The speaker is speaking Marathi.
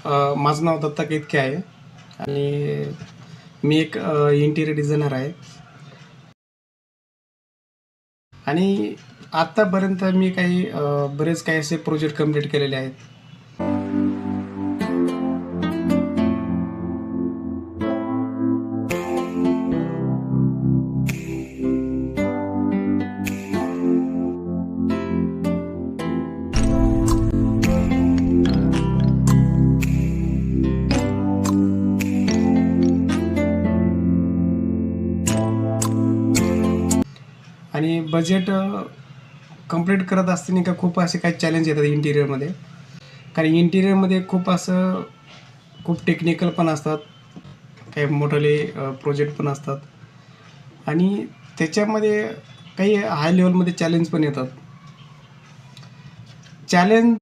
माझं नाव दत्ता केतके आहे आणि मी एक इंटिरियर डिझायनर आहे आणि आत्तापर्यंत मी बरेच काही असे प्रोजेक्ट कंप्लीट केलेले आहेत. आणि बजेट कंप्लीट करत असताना का खूप असे काही चॅलेंज येतात इंटिरियरमध्ये. कारण इंटिरियरमध्ये खूप टेक्निकल पण असतात, काही मोठाले प्रोजेक्ट पण असतात आणि त्याच्यामध्ये काही हाय लेवलमध्ये चॅलेंज पण येतात. चॅलेंज